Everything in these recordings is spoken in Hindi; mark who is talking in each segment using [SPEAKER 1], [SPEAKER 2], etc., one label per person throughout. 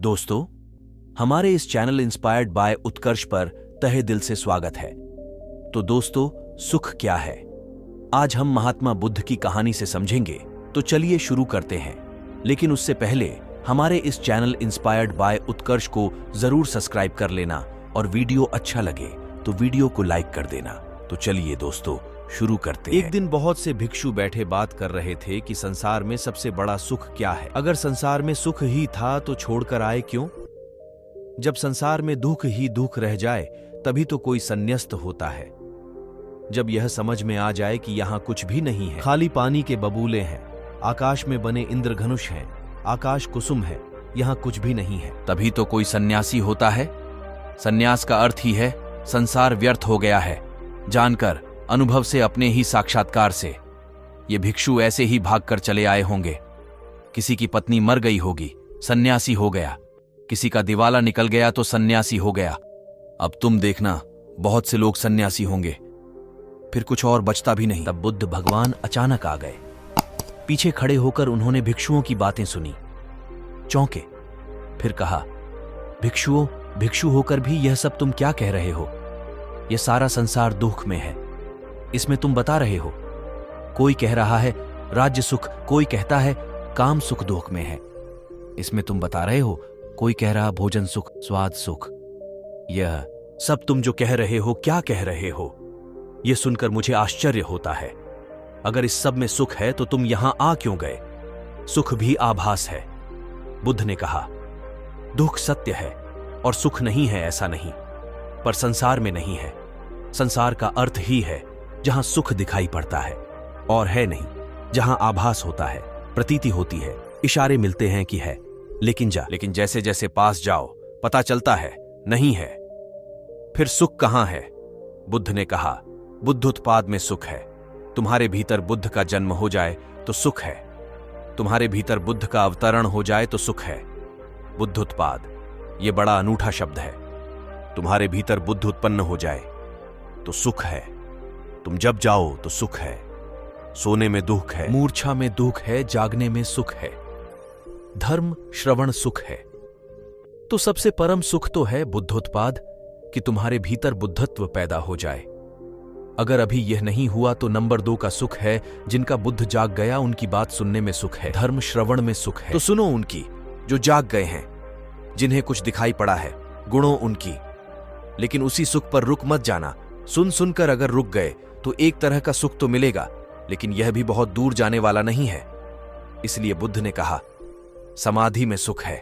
[SPEAKER 1] दोस्तों, हमारे इस चैनल इंस्पायर्ड बाय उत्कर्ष पर तहे दिल से स्वागत है। तो दोस्तों, सुख क्या है? आज हम महात्मा बुद्ध की कहानी से समझेंगे। तो चलिए शुरू करते हैं। लेकिन उससे पहले हमारे इस चैनल इंस्पायर्ड बाय उत्कर्ष को जरूर सब्सक्राइब कर लेना और वीडियो अच्छा लगे तो वीडियो को लाइक कर देना। तो चलिए दोस्तों, शुरू करते हैं। एक दिन बहुत से भिक्षु बैठे बात कर रहे थे कि संसार में सबसे बड़ा सुख क्या है। अगर संसार में सुख ही था तो छोड़कर आए क्यों? जब संसार में दुख ही दुख रह जाए तभी तो कोई संन्यस्त होता है। जब यह समझ में आ जाए कि यहाँ कुछ भी नहीं है, खाली पानी के बबूले हैं, आकाश में बने इंद्रधनुष हैं, आकाश कुसुम है, यहाँ कुछ भी नहीं है, तभी तो कोई सन्यासी होता है। सन्यास का अर्थ ही है संसार व्यर्थ हो गया है, जानकर, अनुभव से, अपने ही साक्षात्कार से। ये भिक्षु ऐसे ही भागकर चले आए होंगे। किसी की पत्नी मर गई होगी, सन्यासी हो गया। किसी का दिवाला निकल गया तो सन्यासी हो गया। अब तुम देखना, बहुत से लोग सन्यासी होंगे, फिर कुछ और बचता भी नहीं। तब बुद्ध भगवान अचानक आ गए। पीछे खड़े होकर उन्होंने भिक्षुओं की बातें सुनी, चौंके। फिर कहा, भिक्षुओं, भिक्षु होकर भी यह सब तुम क्या कह रहे हो? यह सारा संसार दुख में है, इसमें तुम बता रहे हो। कोई कह रहा है राज्य सुख, कोई कहता है काम सुख दुख में है, इसमें तुम बता रहे हो। कोई कह रहा भोजन सुख, स्वाद सुख। यह सब तुम जो कह रहे हो, क्या कह रहे हो? यह सुनकर मुझे आश्चर्य होता है। अगर इस सब में सुख है तो तुम यहां आ क्यों गए? सुख भी आभास है। बुद्ध ने कहा, दुख सत्य है और सुख नहीं है, ऐसा नहीं, पर संसार में नहीं है। संसार का अर्थ ही है जहां सुख दिखाई पड़ता है, और है नहीं, जहां आभास होता है, प्रतीति होती है, इशारे मिलते हैं कि है, लेकिन जैसे जैसे पास जाओ पता चलता है नहीं है। फिर सुख कहां है? बुद्ध ने कहा, बुद्धोत्पाद में सुख है। तुम्हारे भीतर बुद्ध का जन्म हो जाए तो सुख है। तुम्हारे भीतर बुद्ध का अवतरण हो जाए तो सुख है। बुद्धोत्पाद, यह बड़ा अनूठा शब्द है। तुम्हारे भीतर बुद्ध उत्पन्न हो जाए तो सुख है। तुम जब जाओ तो सुख है। सोने में दुख है, मूर्छा में दुख है, जागने में सुख है। धर्म श्रवण सुख है। तो सबसे परम सुख तो है बुद्धोत्पाद, कि तुम्हारे भीतर बुद्धत्व पैदा हो जाए। अगर अभी यह नहीं हुआ तो नंबर 2 का सुख है, जिनका बुद्ध जाग गया उनकी बात सुनने में सुख है। धर्म श्रवण में सुख है, तो सुनो उनकी जो जाग गए हैं, जिन्हें कुछ दिखाई पड़ा है, गुणों उनकी। लेकिन उसी सुख पर रुक मत जाना। सुन सुनकर अगर रुक गए तो एक तरह का सुख तो मिलेगा, लेकिन यह भी बहुत दूर जाने वाला नहीं है। इसलिए बुद्ध ने कहा, समाधि में सुख है,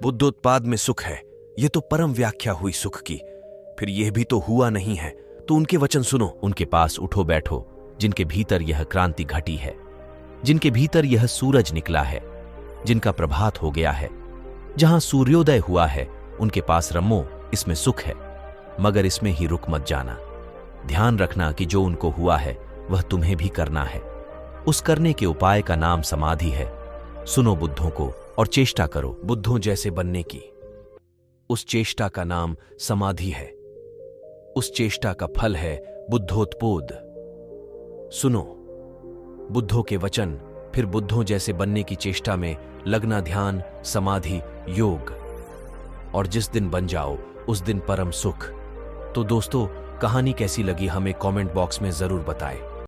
[SPEAKER 1] बुद्धोत्पाद में सुख है। यह तो परम व्याख्या हुई सुख की। फिर यह भी तो हुआ नहीं है, तो उनके वचन सुनो। उनके पास उठो बैठो जिनके भीतर यह क्रांति घटी है, जिनके भीतर यह सूरज निकला है, जिनका प्रभात हो गया है। जहां सूर्योदय हुआ है उनके पास रमो, इसमें सुख है, मगर इसमें ही रुक मत जाना। ध्यान रखना कि जो उनको हुआ है वह तुम्हें भी करना है। उस करने के उपाय का नाम समाधि है। सुनो बुद्धों को और चेष्टा करो बुद्धों जैसे बनने की। उस चेष्टा का नाम समाधि है। उस चेष्टा का फल है बुद्धोत्पोद। सुनो बुद्धों के वचन, फिर बुद्धों जैसे बनने की चेष्टा में लगना। ध्यान, समाधि, योग, और जिस दिन बन जाओ उस दिन परम सुख। तो दोस्तों, कहानी कैसी लगी हमें कमेंट बॉक्स में जरूर बताएं।